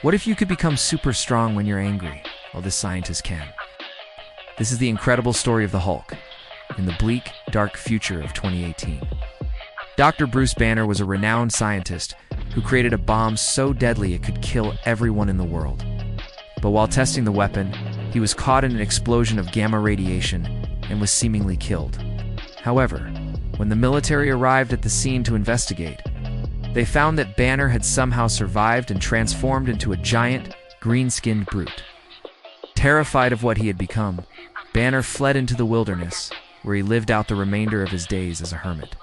What if you could become super strong when you're angry? Well, this scientist can. This is the incredible story of the Hulk in the bleak, dark future of 2018. Dr. Bruce Banner was a renowned scientist who created a bomb so deadly it could kill everyone in the world. But while testing the weapon, he was caught in an explosion of gamma radiation and was seemingly killed. However, when the military arrived at the scene to investigate, they found that Banner had somehow survived and transformed into a giant, green-skinned brute. Terrified of what he had become, Banner fled into the wilderness, where he lived out the remainder of his days as a hermit.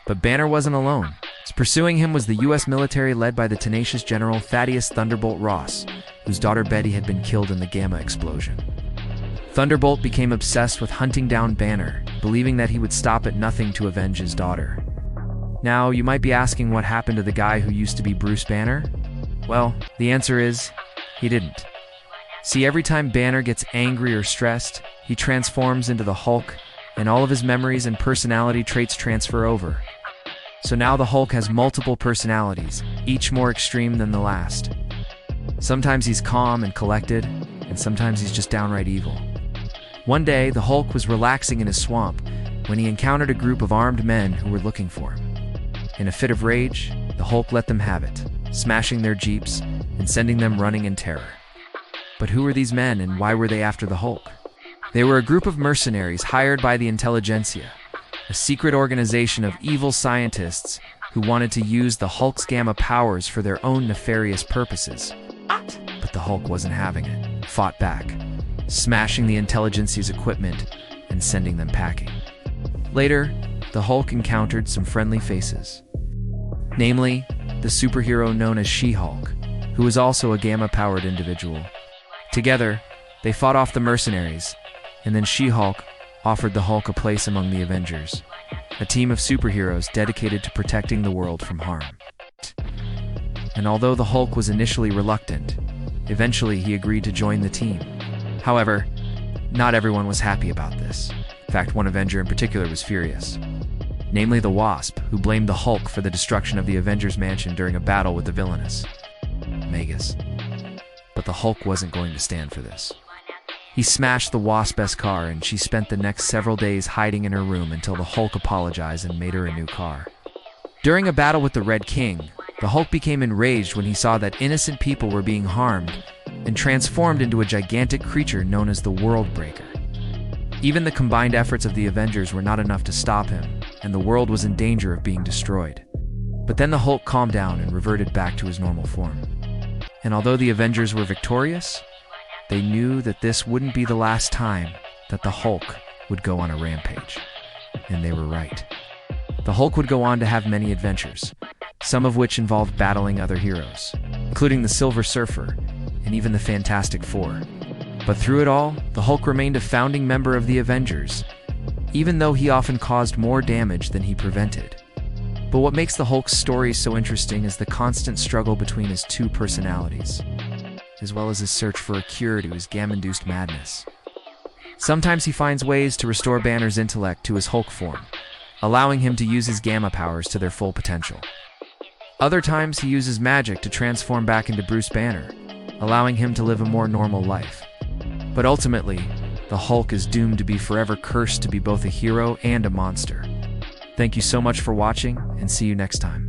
But Banner wasn't alone. Pursuing him was the U.S. military led by the tenacious General Thaddeus Thunderbolt Ross, whose daughter Betty had been killed in the gamma explosion. Thunderbolt became obsessed with hunting down Banner, believing that he would stop at nothing to avenge his daughter. Now, you might be asking what happened to the guy who used to be Bruce Banner? Well, the answer is, he didn't. See, every time Banner gets angry or stressed, he transforms into the Hulk, and all of his memories and personality traits transfer over. So now the Hulk has multiple personalities, each more extreme than the last. Sometimes he's calm and collected, and sometimes he's just downright evil. One day, the Hulk was relaxing in his swamp when he encountered a group of armed men who were looking for him. In a fit of rage, the Hulk let them have it, smashing their jeeps and sending them running in terror. But who were these men and why were they after the Hulk? They were a group of mercenaries hired by the intelligentsia, a secret organization of evil scientists who wanted to use the Hulk's gamma powers for their own nefarious purposes. But the Hulk wasn't having it, fought back, smashing the intelligentsia's equipment and sending them packing. Later, the Hulk encountered some friendly faces. Namely, the superhero known as She-Hulk, who was also a gamma-powered individual. Together, they fought off the mercenaries, and then She-Hulk offered the Hulk a place among the Avengers, a team of superheroes dedicated to protecting the world from harm. And although the Hulk was initially reluctant, eventually he agreed to join the team. However, not everyone was happy about this. In fact, one Avenger in particular was furious. Namely the Wasp, who blamed the Hulk for the destruction of the Avengers mansion during a battle with the villainous Magus. But the Hulk wasn't going to stand for this. He smashed the Wasp's car, and she spent the next several days hiding in her room until the Hulk apologized and made her a new car. During a battle with the Red King, the Hulk became enraged when he saw that innocent people were being harmed and transformed into a gigantic creature known as the World Breaker. Even the combined efforts of the Avengers were not enough to stop him, and the world was in danger of being destroyed. But then the Hulk calmed down and reverted back to his normal form. And although the Avengers were victorious, they knew that this wouldn't be the last time that the Hulk would go on a rampage. And they were right. The Hulk would go on to have many adventures, some of which involved battling other heroes, including the Silver Surfer and even the Fantastic Four. But through it all, the Hulk remained a founding member of the Avengers, even though he often caused more damage than he prevented. But what makes the Hulk's story so interesting is the constant struggle between his two personalities, as well as his search for a cure to his gamma-induced madness. Sometimes he finds ways to restore Banner's intellect to his Hulk form, allowing him to use his gamma powers to their full potential. Other times he uses magic to transform back into Bruce Banner, allowing him to live a more normal life. But ultimately, the Hulk is doomed to be forever cursed to be both a hero and a monster. Thank you so much for watching, and see you next time.